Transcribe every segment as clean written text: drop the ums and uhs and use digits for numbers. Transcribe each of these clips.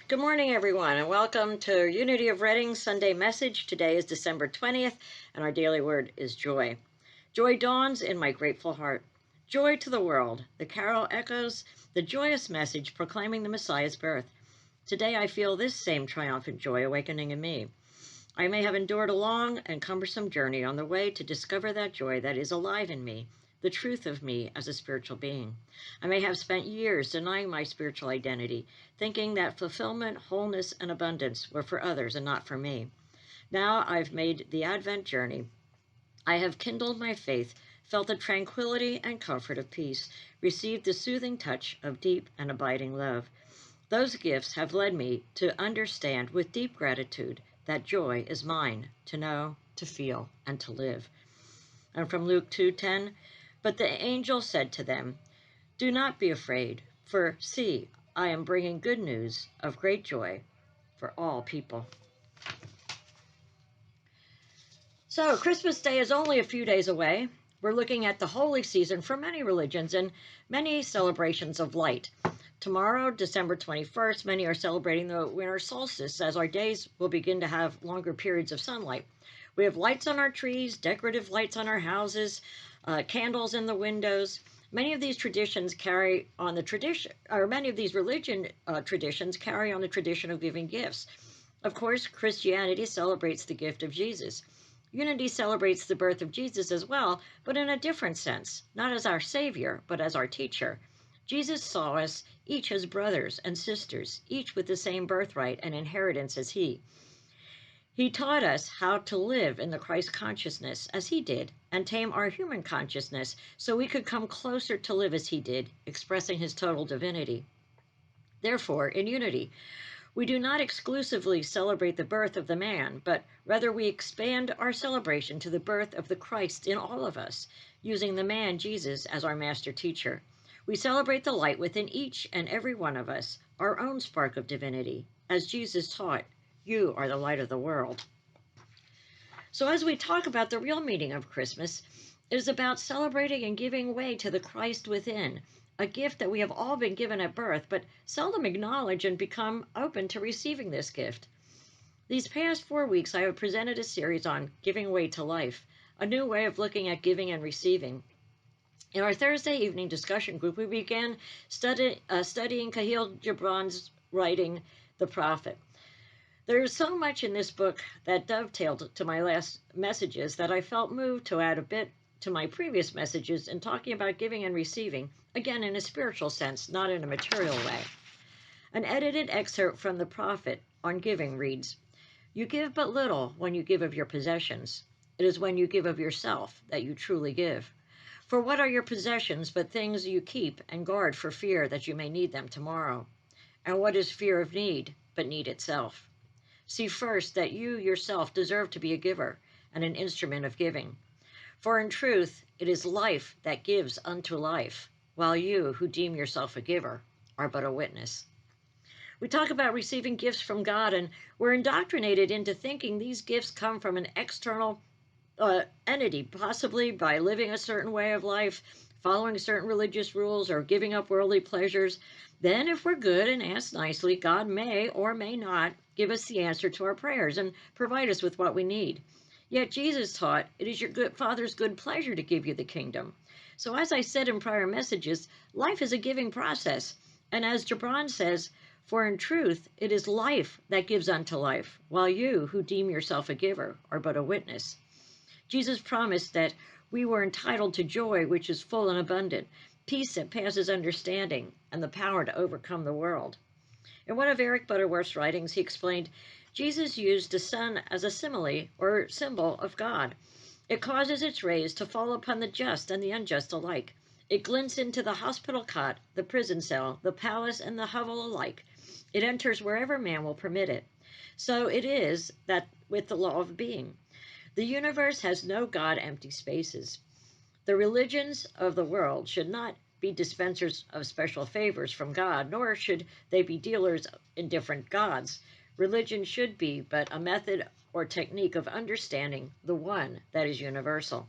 Good morning, everyone, and welcome to Unity of Reading Sunday Message. Today is December 20th, and our daily word is joy. Joy dawns in my grateful heart. Joy to the world. The carol echoes the joyous message proclaiming the Messiah's birth. Today I feel this same triumphant joy awakening in me. I may have endured a long and cumbersome journey on the way to discover that joy that is alive in me, the truth of me as a spiritual being. I may have spent years denying my spiritual identity, thinking that fulfillment, wholeness, and abundance were for others and not for me. Now I've made the Advent journey. I have kindled my faith, felt the tranquility and comfort of peace, received the soothing touch of deep and abiding love. Those gifts have led me to understand with deep gratitude that joy is mine to know, to feel, and to live. And from Luke 2:10, but the angel said to them, "Do not be afraid, for see, I am bringing good news of great joy for all people." So Christmas Day is only a few days away. We're looking at the holy season for many religions and many celebrations of light. Tomorrow, December 21st, many are celebrating the winter solstice as our days will begin to have longer periods of sunlight. We have lights on our trees, decorative lights on our houses, candles in the windows. Many of these traditions carry on the tradition, or many of these religion traditions carry on the tradition of giving gifts. Of course, Christianity celebrates the gift of Jesus. Unity celebrates the birth of Jesus as well, but in a different sense, not as our Savior, but as our teacher. Jesus saw us each as brothers and sisters, each with the same birthright and inheritance as He. He taught us how to live in the Christ consciousness as He did, and tame our human consciousness so we could come closer to live as He did, expressing His total divinity. Therefore, in Unity, we do not exclusively celebrate the birth of the man, but rather we expand our celebration to the birth of the Christ in all of us, using the man Jesus as our master teacher. We celebrate the light within each and every one of us, our own spark of divinity, as Jesus taught, "You are the light of the world." So as we talk about the real meaning of Christmas, it is about celebrating and giving way to the Christ within, a gift that we have all been given at birth, but seldom acknowledge and become open to receiving this gift. These past 4 weeks, I have presented a series on giving way to life, a new way of looking at giving and receiving. In our Thursday evening discussion group, we began studying Kahlil Gibran's writing, The Prophet. There is so much in this book that dovetailed to my last messages that I felt moved to add a bit to my previous messages in talking about giving and receiving, again in a spiritual sense, not in a material way. An edited excerpt from The Prophet on giving reads, "You give but little when you give of your possessions. It is when you give of yourself that you truly give. For what are your possessions but things you keep and guard for fear that you may need them tomorrow? And what is fear of need but need itself? See first that you yourself deserve to be a giver and an instrument of giving. For in truth, it is life that gives unto life, while you, who deem yourself a giver, are but a witness." We talk about receiving gifts from God, and we're indoctrinated into thinking these gifts come from an external entity, possibly by living a certain way of life, following certain religious rules, or giving up worldly pleasures. Then, if we're good and ask nicely, God may or may not give us the answer to our prayers and provide us with what we need. Yet Jesus taught, it is your good Father's good pleasure to give you the kingdom. So as I said in prior messages, life is a giving process. And as Gibran says, for in truth, it is life that gives unto life, while you, who deem yourself a giver, are but a witness. Jesus promised that we were entitled to joy which is full and abundant, peace that passes understanding, and the power to overcome the world. In one of Eric Butterworth's writings, he explained, Jesus used the sun as a simile or symbol of God. It causes its rays to fall upon the just and the unjust alike. It glints into the hospital cot, the prison cell, the palace, and the hovel alike. It enters wherever man will permit it. So it is that with the law of being. The universe has no God-empty spaces. The religions of the world should not be dispensers of special favors from God, nor should they be dealers in different gods. Religion should be but a method or technique of understanding the one that is universal.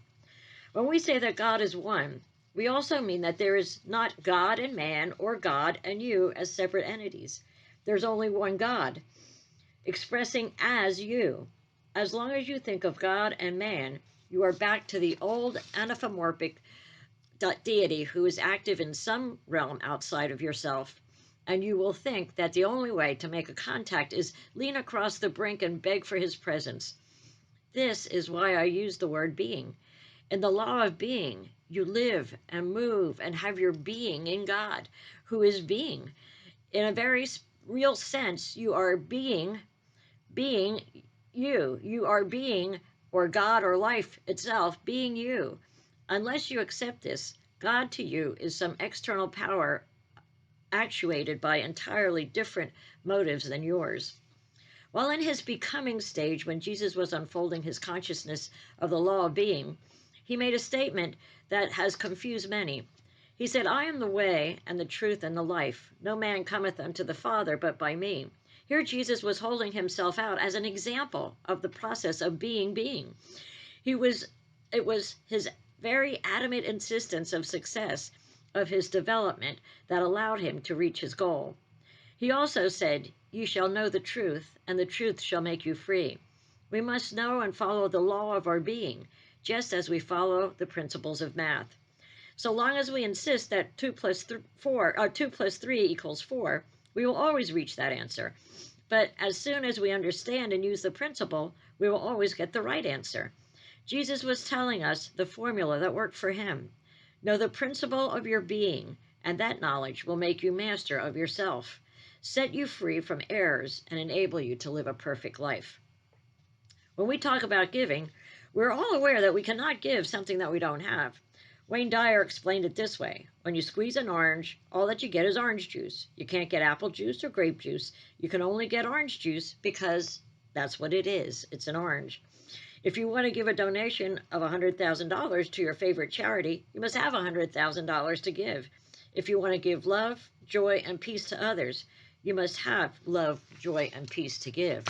When we say that God is one, we also mean that there is not God and man or God and you as separate entities. There's only one God, expressing as you. As long as you think of God and man, you are back to the old anthropomorphic deity who is active in some realm outside of yourself. And you will think that the only way to make a contact is lean across the brink and beg for his presence. This is why I use the word being. In the law of being, you live and move and have your being in God, who is being. In a very real sense, you are being you. You are being, or God or life itself, being you. Unless you accept this, God to you is some external power actuated by entirely different motives than yours. While in his becoming stage, when Jesus was unfolding his consciousness of the law of being, he made a statement that has confused many. He said, I am the way and the truth and the life. No man cometh unto the Father but by me. Here Jesus was holding himself out as an example of the process of being. It was his very adamant insistence of success of his development that allowed him to reach his goal. He also said, you shall know the truth, and the truth shall make you free. We must know and follow the law of our being, just as we follow the principles of math. So long as we insist that 2 plus 3 equals 4, we will always reach that answer. But as soon as we understand and use the principle, we will always get the right answer. Jesus was telling us the formula that worked for him. Know the principle of your being, and that knowledge will make you master of yourself, set you free from errors, and enable you to live a perfect life. When we talk about giving, we're all aware that we cannot give something that we don't have. Wayne Dyer explained it this way. When you squeeze an orange, all that you get is orange juice. You can't get apple juice or grape juice. You can only get orange juice because that's what it is. It's an orange. If you want to give a donation of $100,000 to your favorite charity, you must have $100,000 to give. If you want to give love, joy, and peace to others, you must have love, joy, and peace to give.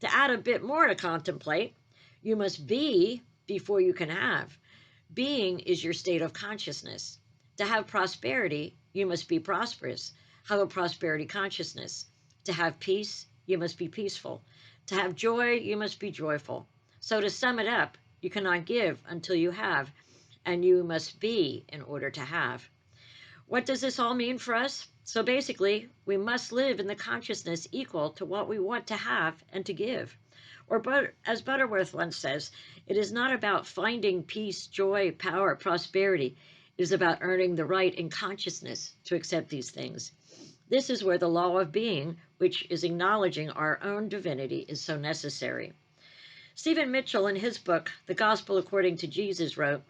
To add a bit more to contemplate, you must be before you can have. Being is your state of consciousness. To have prosperity, you must be prosperous. Have a prosperity consciousness. To have peace, you must be peaceful. To have joy, you must be joyful. So to sum it up, you cannot give until you have, and you must be in order to have. What does this all mean for us? So basically, we must live in the consciousness equal to what we want to have and to give. Or as Butterworth once says, it is not about finding peace, joy, power, prosperity. It is about earning the right in consciousness to accept these things. This is where the law of being, which is acknowledging our own divinity, is so necessary. Stephen Mitchell, in his book, The Gospel According to Jesus, wrote,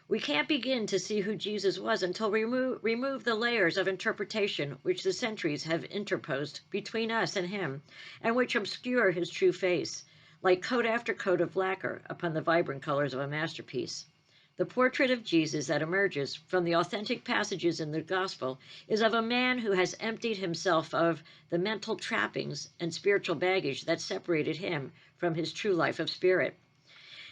we can't begin to see who Jesus was until we remove the layers of interpretation which the centuries have interposed between us and him, and which obscure his true face, like coat after coat of lacquer upon the vibrant colors of a masterpiece. The portrait of Jesus that emerges from the authentic passages in the Gospel is of a man who has emptied himself of the mental trappings and spiritual baggage that separated him from his true life of spirit.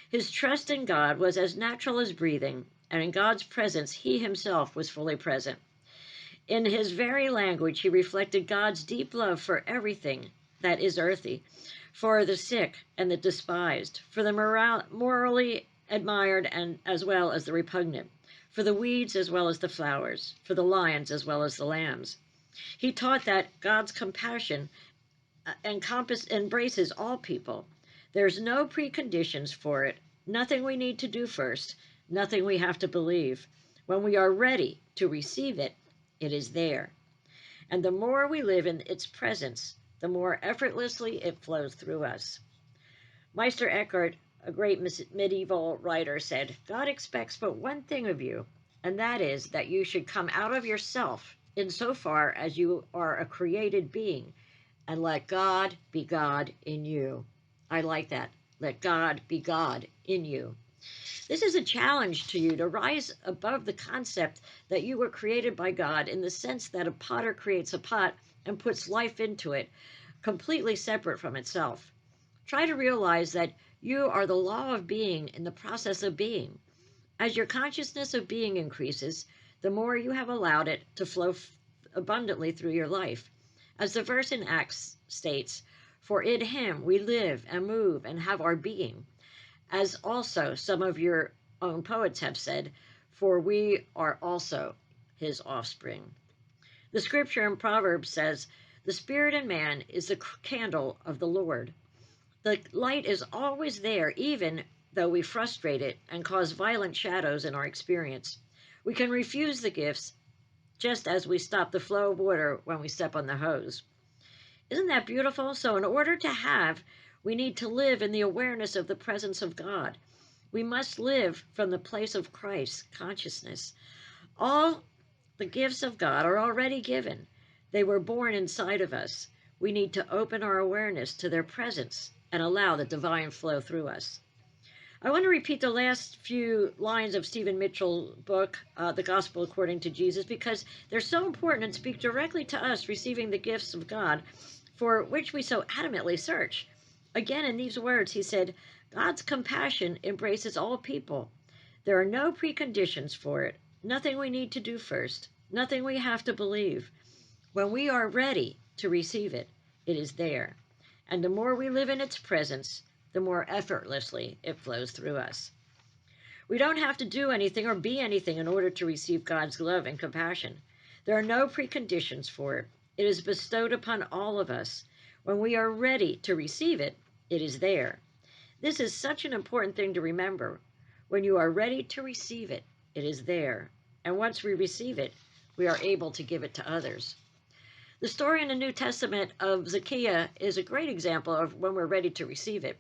His trust in God was as natural as breathing, and in God's presence he himself was fully present. In his very language, he reflected God's deep love for everything that is earthy, for the sick and the despised, for the morally admired and as well as the repugnant, for the weeds as well as the flowers, for the lions as well as the lambs. He taught that God's compassion embraces all people. There's no preconditions for it, nothing we need to do first, nothing we have to believe. When we are ready to receive it, it is there. And the more we live in its presence, the more effortlessly it flows through us. Meister Eckhart, a great medieval writer, said, God expects but one thing of you, and that is that you should come out of yourself insofar as you are a created being, and let God be God in you. I like that. Let God be God in you. This is a challenge to you to rise above the concept that you were created by God in the sense that a potter creates a pot and puts life into it, completely separate from itself. Try to realize that you are the law of being in the process of being. As your consciousness of being increases, the more you have allowed it to flow abundantly through your life. As the verse in Acts states, "For in him we live and move and have our being." As also some of your own poets have said, "For we are also his offspring." The scripture in Proverbs says, "The spirit in man is the candle of the Lord." The light is always there, even though we frustrate it and cause violent shadows in our experience. We can refuse the gifts just as we stop the flow of water when we step on the hose. Isn't that beautiful? So in order to have, we need to live in the awareness of the presence of God. We must live from the place of Christ consciousness. All the gifts of God are already given. They were born inside of us. We need to open our awareness to their presence and allow the divine flow through us. I want to repeat the last few lines of Stephen Mitchell's book, The Gospel According to Jesus, because they're so important and speak directly to us receiving the gifts of God for which we so adamantly search. Again, in these words, he said, "God's compassion embraces all people. There are no preconditions for it, nothing we need to do first, nothing we have to believe. When we are ready to receive it, it is there. And the more we live in its presence, the more effortlessly it flows through us." We don't have to do anything or be anything in order to receive God's love and compassion. There are no preconditions for it. It is bestowed upon all of us. When we are ready to receive it, it is there. This is such an important thing to remember. When you are ready to receive it, it is there. And once we receive it, we are able to give it to others. The story in the New Testament of Zacchaeus is a great example of when we're ready to receive it.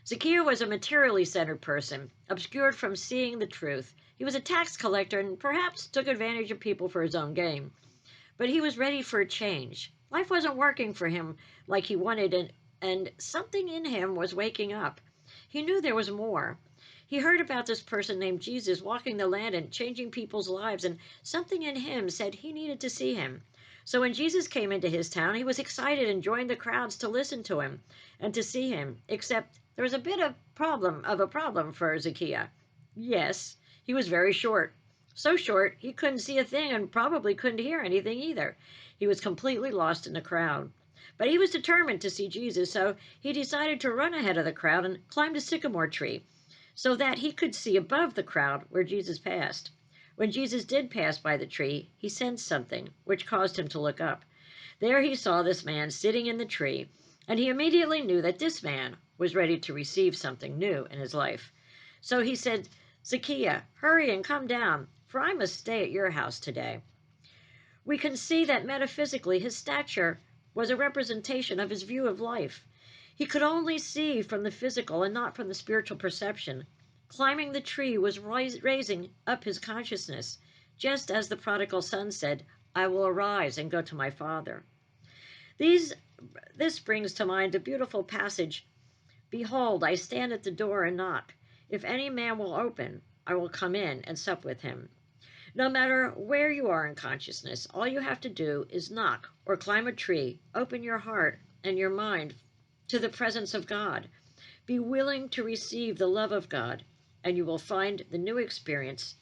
Zacchaeus was a materially centered person, obscured from seeing the truth. He was a tax collector and perhaps took advantage of people for his own gain. But he was ready for a change. Life wasn't working for him like he wanted, and something in him was waking up. He knew there was more. He heard about this person named Jesus walking the land and changing people's lives, and something in him said he needed to see him. So when Jesus came into his town, he was excited and joined the crowds to listen to him and to see him, except there was a bit of a problem for Zacchaeus. Yes, he was very short. So short, he couldn't see a thing and probably couldn't hear anything either. He was completely lost in the crowd. But he was determined to see Jesus, so he decided to run ahead of the crowd and climbed a sycamore tree so that he could see above the crowd where Jesus passed. When Jesus did pass by the tree, he sensed something, which caused him to look up. There he saw this man sitting in the tree, and he immediately knew that this man was ready to receive something new in his life. So he said, "Zacchaeus, hurry and come down, for I must stay at your house today." We can see that metaphysically his stature was a representation of his view of life. He could only see from the physical and not from the spiritual perception. Climbing the tree was raising up his consciousness, just as the prodigal son said, "I will arise and go to my father." This brings to mind a beautiful passage. "Behold, I stand at the door and knock. If any man will open, I will come in and sup with him." No matter where you are in consciousness, all you have to do is knock or climb a tree, open your heart and your mind to the presence of God. Be willing to receive the love of God, and you will find the new experience.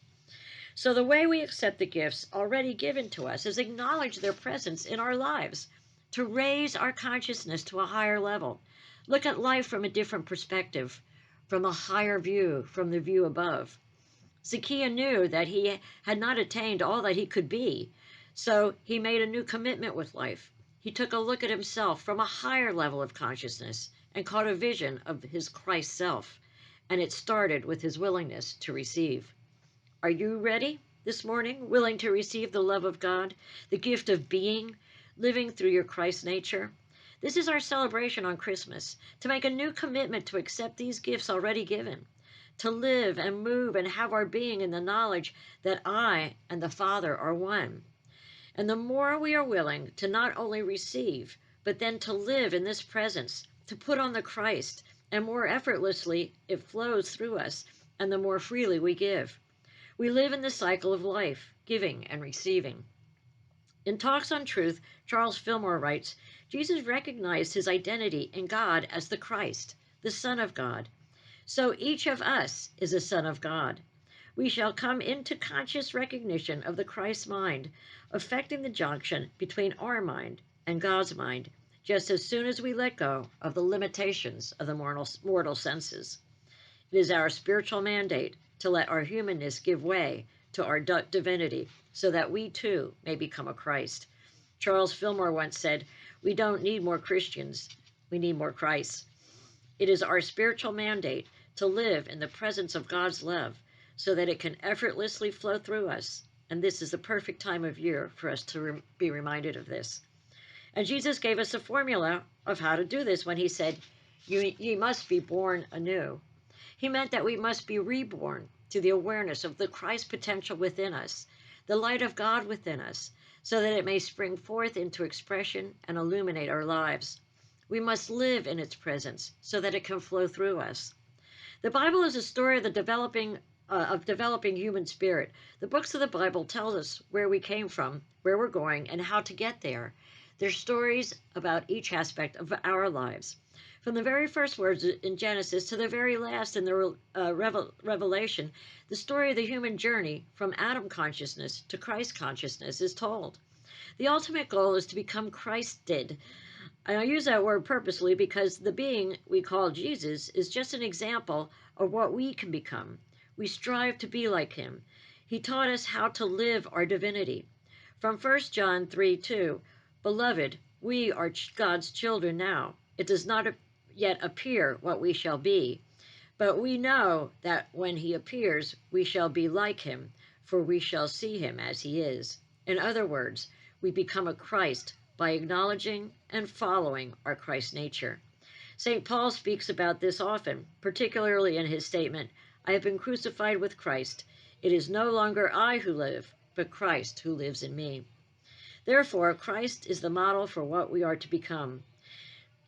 So the way we accept the gifts already given to us is acknowledge their presence in our lives, to raise our consciousness to a higher level. Look at life from a different perspective, from a higher view, from the view above. Zacchaeus knew that he had not attained all that he could be, so he made a new commitment with life. He took a look at himself from a higher level of consciousness and caught a vision of his Christ self, and it started with his willingness to receive. Are you ready this morning, willing to receive the love of God, the gift of being, living through your Christ nature? This is our celebration on Christmas, to make a new commitment to accept these gifts already given, to live and move and have our being in the knowledge that I and the Father are one. And the more we are willing to not only receive, but then to live in this presence, to put on the Christ, and more effortlessly it flows through us, and the more freely we give. We live in the cycle of life, giving and receiving. In Talks on Truth, Charles Fillmore writes, Jesus recognized his identity in God as the Christ, the Son of God. So each of us is a son of God. We shall come into conscious recognition of the Christ mind, affecting the junction between our mind and God's mind, just as soon as we let go of the limitations of the mortal senses. It is our spiritual mandate to let our humanness give way to our divinity so that we too may become a Christ. Charles Fillmore once said, "We don't need more Christians, we need more Christ." It is our spiritual mandate to live in the presence of God's love so that it can effortlessly flow through us. And this is the perfect time of year for us to be reminded of this. And Jesus gave us a formula of how to do this when he said, "Ye must be born anew." He meant that we must be reborn to the awareness of the Christ potential within us, the light of God within us, so that it may spring forth into expression and illuminate our lives. We must live in its presence so that it can flow through us. The Bible is a story of the developing human spirit. The books of the Bible tell us where we came from, where we're going, and how to get there. They're stories about each aspect of our lives. From the very first words in Genesis to the very last in the Revelation, the story of the human journey from Adam consciousness to Christ consciousness is told. The ultimate goal is to become Christed. I use that word purposely because the being we call Jesus is just an example of what we can become. We strive to be like him. He taught us how to live our divinity. From 1 John 3:2, "Beloved, we are God's children now. It does not yet appear what we shall be, but we know that when he appears, we shall be like him, for we shall see him as he is." In other words, we become a Christ by acknowledging and following our Christ nature. St. Paul speaks about this often, particularly in his statement, "I have been crucified with Christ. It is no longer I who live, but Christ who lives in me." Therefore, Christ is the model for what we are to become.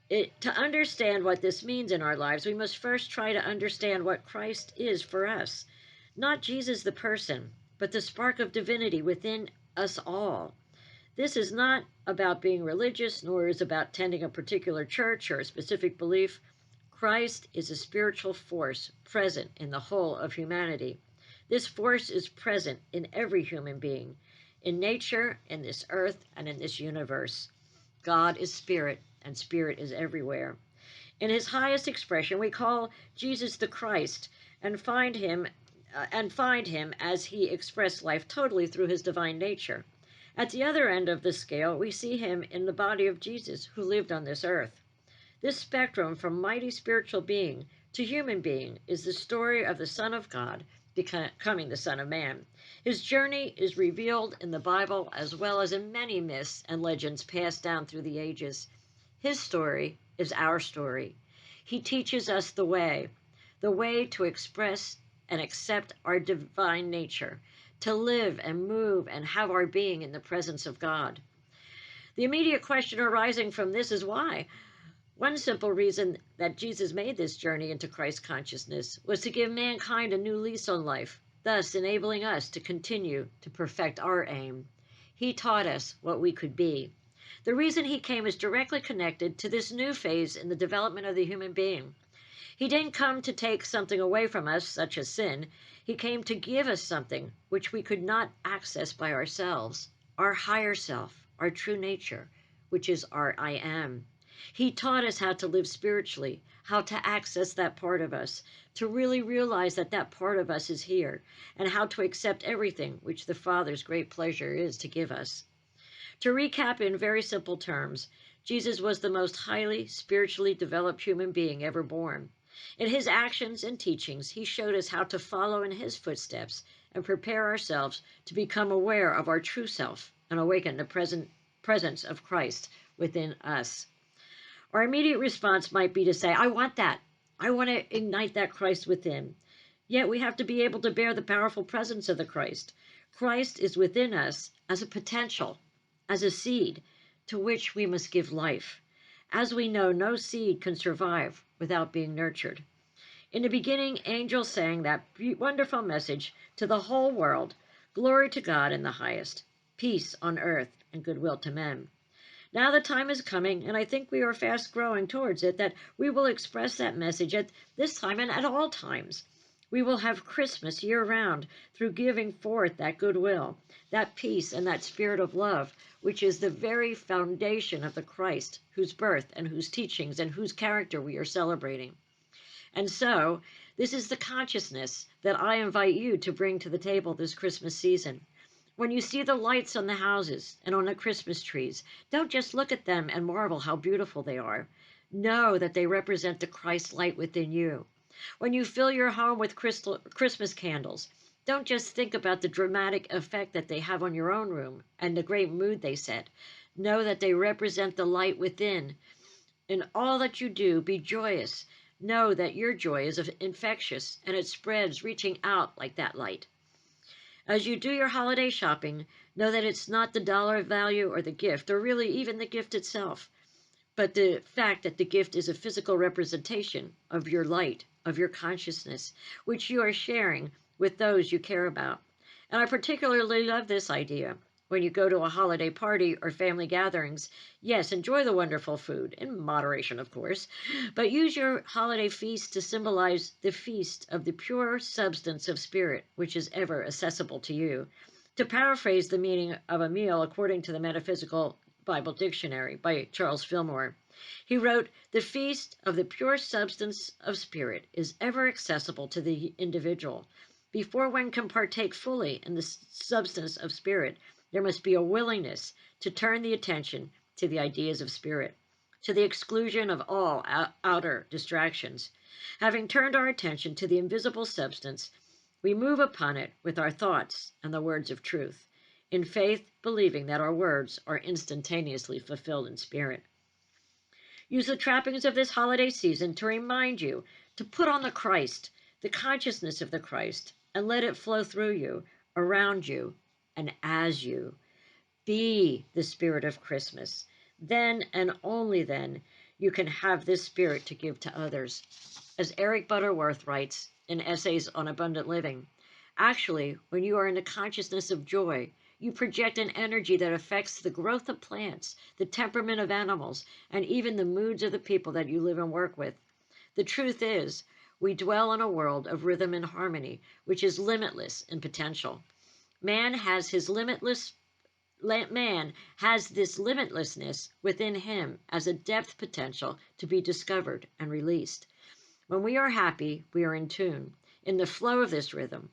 To understand what this means in our lives, we must first try to understand what Christ is for us. Not Jesus the person, but the spark of divinity within us all. This is not about being religious, nor is it about attending a particular church or a specific belief. Christ is a spiritual force present in the whole of humanity. This force is present in every human being, in nature, in this earth, and in this universe. God is spirit, and spirit is everywhere. In his highest expression, we call Jesus the Christ and find him as he expressed life totally through his divine nature. At the other end of the scale, we see him in the body of Jesus, who lived on this earth. This spectrum from mighty spiritual being to human being is the story of the Son of God becoming the Son of Man. His journey is revealed in the Bible as well as in many myths and legends passed down through the ages. His story is our story. He teaches us the way to express and accept our divine nature, to live and move and have our being in the presence of God. The immediate question arising from this is why? One simple reason that Jesus made this journey into Christ consciousness was to give mankind a new lease on life, thus enabling us to continue to perfect our aim. He taught us what we could be. The reason he came is directly connected to this new phase in the development of the human being. He didn't come to take something away from us, such as sin. He came to give us something which we could not access by ourselves, our higher self, our true nature, which is our I am. He taught us how to live spiritually, how to access that part of us, to really realize that that part of us is here, and how to accept everything which the Father's great pleasure is to give us. To recap in very simple terms, Jesus was the most highly spiritually developed human being ever born. In his actions and teachings, he showed us how to follow in his footsteps and prepare ourselves to become aware of our true self and awaken the presence of Christ within us. Our immediate response might be to say, "I want that. I want to ignite that Christ within." Yet we have to be able to bear the powerful presence of the Christ. Christ is within us as a potential, as a seed to which we must give life. As we know, no seed can survive without being nurtured. In the beginning, angels sang that wonderful message to the whole world: "Glory to God in the highest, peace on earth and goodwill to men." Now the time is coming, and I think we are fast growing towards it, that we will express that message at this time and at all times. We will have Christmas year-round through giving forth that goodwill, that peace, and that spirit of love, which is the very foundation of the Christ, whose birth and whose teachings and whose character we are celebrating. And so, this is the consciousness that I invite you to bring to the table this Christmas season. When you see the lights on the houses and on the Christmas trees, don't just look at them and marvel how beautiful they are. Know that they represent the Christ light within you. When you fill your home with Christmas candles, don't just think about the dramatic effect that they have on your own room and the great mood they set. Know that they represent the light within. In all that you do, be joyous. Know that your joy is infectious and it spreads, reaching out like that light. As you do your holiday shopping, know that it's not the dollar value or the gift, or really even the gift itself, but the fact that the gift is a physical representation of your light, of your consciousness, which you are sharing with those you care about. And I particularly love this idea. When you go to a holiday party or family gatherings, yes, enjoy the wonderful food, in moderation, of course, but use your holiday feast to symbolize the feast of the pure substance of spirit, which is ever accessible to you. To paraphrase the meaning of a meal according to the Metaphysical Bible Dictionary by Charles Fillmore, he wrote, "The feast of the pure substance of spirit is ever accessible to the individual. Before one can partake fully in the substance of spirit, there must be a willingness to turn the attention to the ideas of spirit, to the exclusion of all outer distractions. Having turned our attention to the invisible substance, we move upon it with our thoughts and the words of truth, in faith, believing that our words are instantaneously fulfilled in spirit. Use the trappings of this holiday season to remind you to put on the Christ, the consciousness of the Christ, and let it flow through you, around you, and as you. Be the spirit of Christmas. Then and only then you can have this spirit to give to others. As Eric Butterworth writes in Essays on Abundant Living, actually, when you are in the consciousness of joy, you project an energy that affects the growth of plants, the temperament of animals, and even the moods of the people that you live and work with. The truth is, we dwell in a world of rhythm and harmony, which is limitless in potential. Man has this limitlessness within him as a depth potential to be discovered and released. When we are happy, we are in tune, in the flow of this rhythm.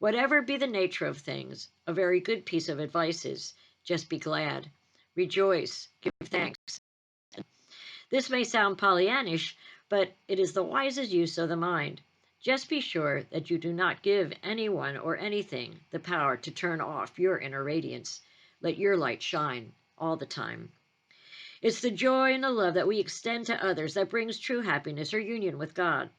Whatever be the nature of things, a very good piece of advice is, just be glad, rejoice, give thanks. This may sound Pollyannish, but it is the wisest use of the mind. Just be sure that you do not give anyone or anything the power to turn off your inner radiance. Let your light shine all the time. It's the joy and the love that we extend to others that brings true happiness or union with God.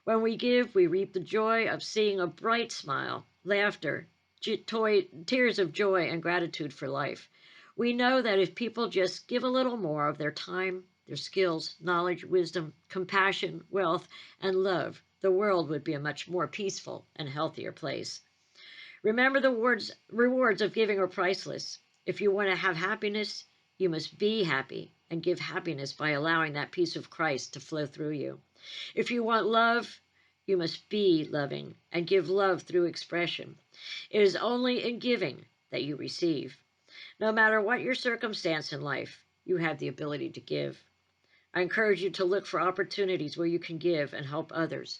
When we give, we reap the joy of seeing a bright smile, laughter, tears of joy and gratitude for life. We know that if people just give a little more of their time, their skills, knowledge, wisdom, compassion, wealth, and love, the world would be a much more peaceful and healthier place. Remember, the rewards of giving are priceless. If you want to have happiness, you must be happy and give happiness by allowing that peace of Christ to flow through you. If you want love, you must be loving and give love through expression. It is only in giving that you receive. No matter what your circumstance in life, you have the ability to give. I encourage you to look for opportunities where you can give and help others.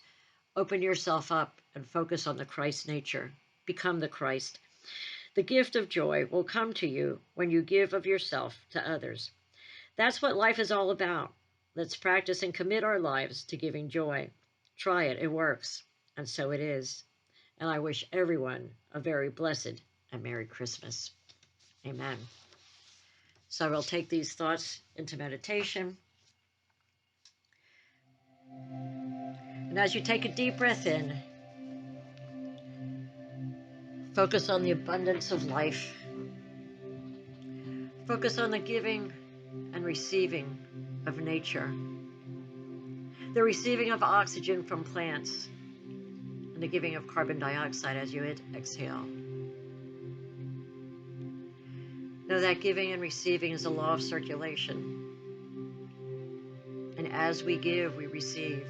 Open yourself up and focus on the Christ nature. Become the Christ. The gift of joy will come to you when you give of yourself to others. That's what life is all about. Let's practice and commit our lives to giving joy. Try it, it works. And so it is. And I wish everyone a very blessed and Merry Christmas. Amen. So I will take these thoughts into meditation. And as you take a deep breath in, focus on the abundance of life. Focus on the giving and receiving of nature. The receiving of oxygen from plants and the giving of carbon dioxide as you exhale. Know that giving and receiving is a law of circulation. And as we give, we receive.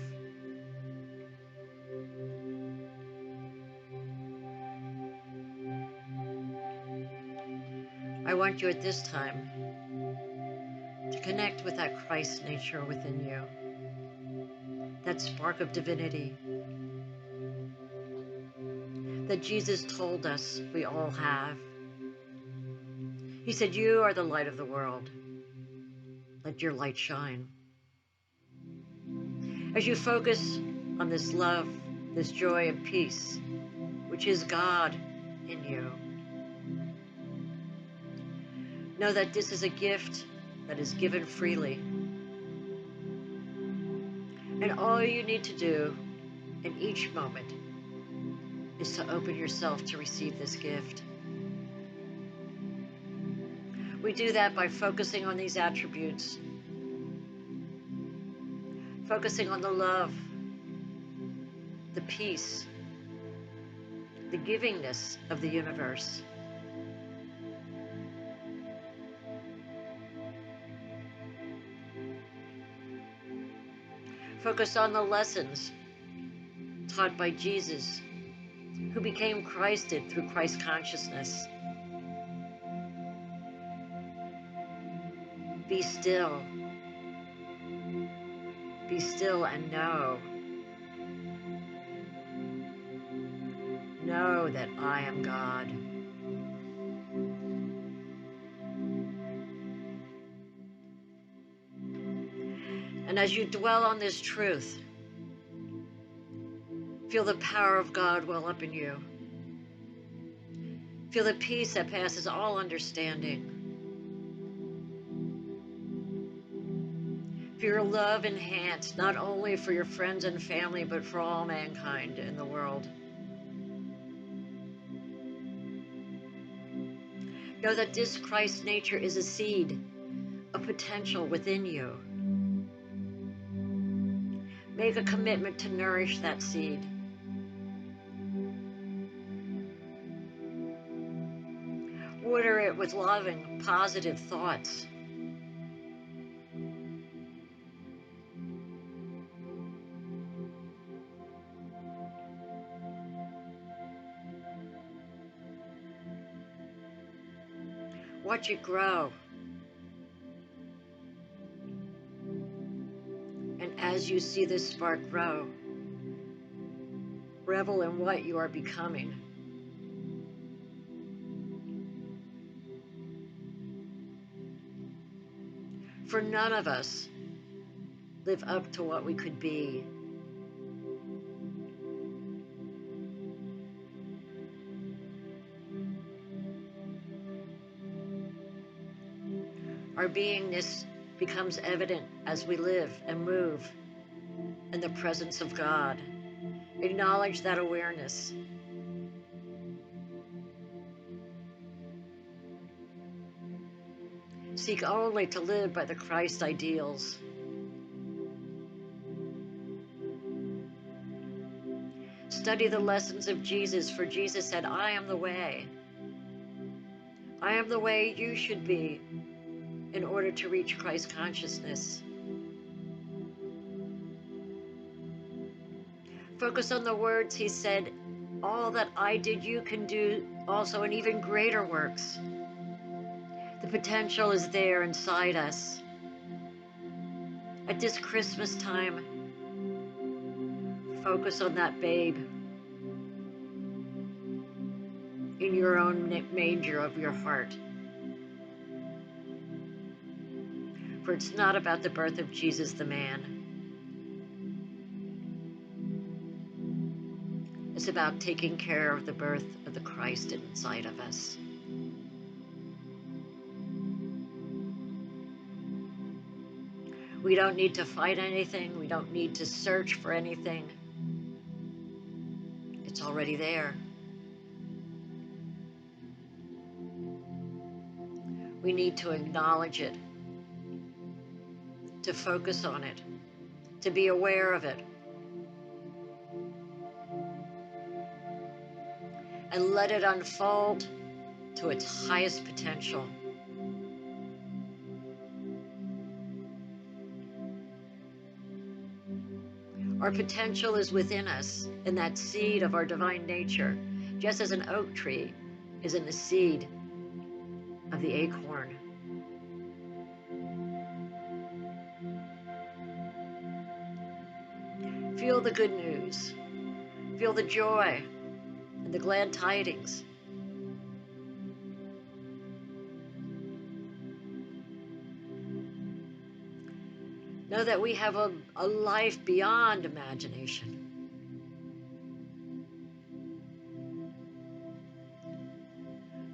want you at this time to connect with that Christ nature within you, that spark of divinity that Jesus told us we all have. He said, "You are the light of the world. Let your light shine." As you focus on this love, this joy and peace, which is God in you, know that this is a gift that is given freely. And all you need to do in each moment is to open yourself to receive this gift. We do that by focusing on these attributes, focusing on the love, the peace, the givingness of the universe. Focus on the lessons taught by Jesus, who became Christed through Christ consciousness. Be still. Be still and know. Know that I am God. And as you dwell on this truth, feel the power of God well up in you. Feel the peace that passes all understanding. Feel your love enhanced, not only for your friends and family, but for all mankind in the world. Know that this Christ nature is a seed, a potential within you. Make a commitment to nourish that seed. Water it with loving, positive thoughts. Watch it grow. And as you see this spark grow, revel in what you are becoming. For none of us live up to what we could be. Our beingness becomes evident as we live and move in the presence of God. Acknowledge that awareness. Seek only to live by the Christ ideals. Study the lessons of Jesus, for Jesus said, "I am the way. I am the way you should be in order to reach Christ consciousness." Focus on the words he said, "All that I did you can do also, and even greater works." The potential is there inside us. At this Christmas time, focus on that babe in your own manger of your heart. For it's not about the birth of Jesus the man. It's about taking care of the birth of the Christ inside of us. We don't need to fight anything. We don't need to search for anything. It's already there. We need to acknowledge it, to focus on it, to be aware of it, and let it unfold to its highest potential. Our potential is within us, in that seed of our divine nature, just as an oak tree is in the seed of the acorn. Feel the good news. Feel the joy and the glad tidings. Know that we have a life beyond imagination.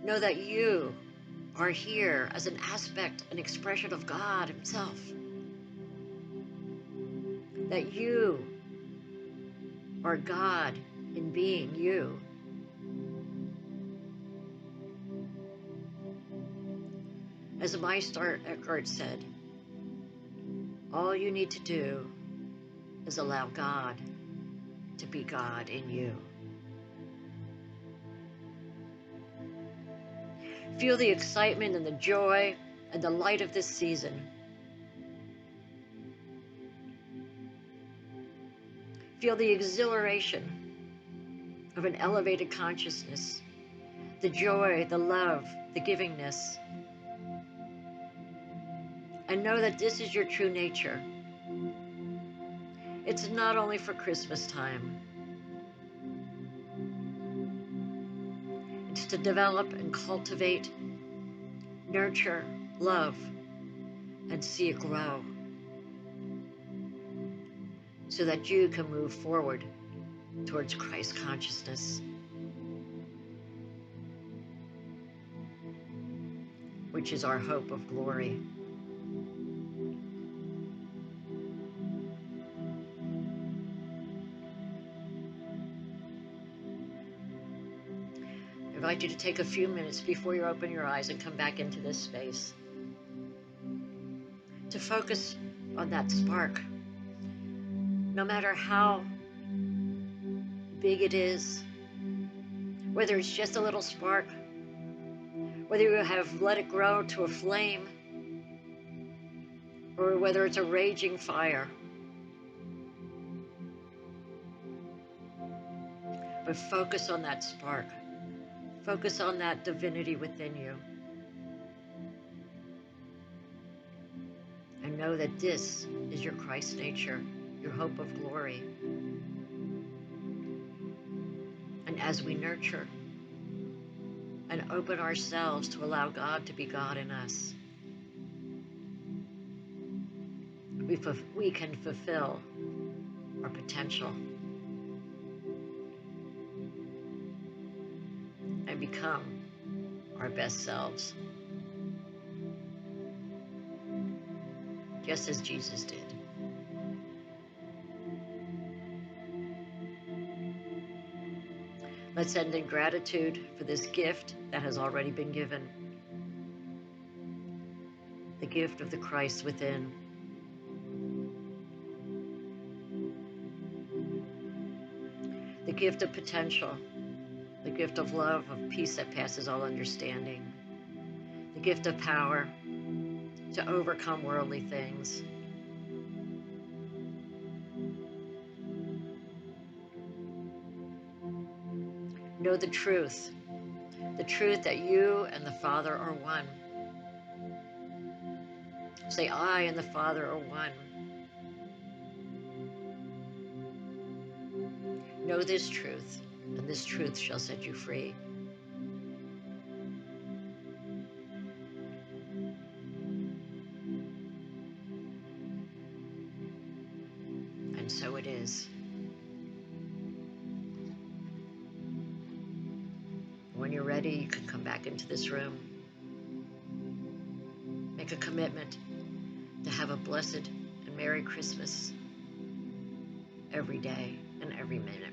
Know that you are here as an aspect, an expression of God Himself. That you are God in being you. As Meister Eckhart said, all you need to do is allow God to be God in you. Feel the excitement and the joy and the light of this season. Feel the exhilaration of an elevated consciousness, the joy, the love, the givingness. And know that this is your true nature. It's not only for Christmas time. It's to develop and cultivate, nurture, love, and see it grow so that you can move forward towards Christ consciousness, which is our hope of glory. I invite you to take a few minutes before you open your eyes and come back into this space to focus on that spark. No matter how big it is, whether it's just a little spark, whether you have let it grow to a flame, or whether it's a raging fire. But focus on that spark. Focus on that divinity within you. And know that this is your Christ nature, your hope of glory. And as we nurture and open ourselves to allow God to be God in us, we can fulfill our potential and become our best selves, just as Jesus did. Let's end in gratitude for this gift that has already been given, the gift of the Christ within. The gift of potential, the gift of love, of peace that passes all understanding, the gift of power to overcome worldly things. Know the truth that you and the Father are one. Say, I and the Father are one. Know this truth, and this truth shall set you free. And so it is. When you're ready, you can come back into this room. Make a commitment to have a blessed and Merry Christmas every day and every minute.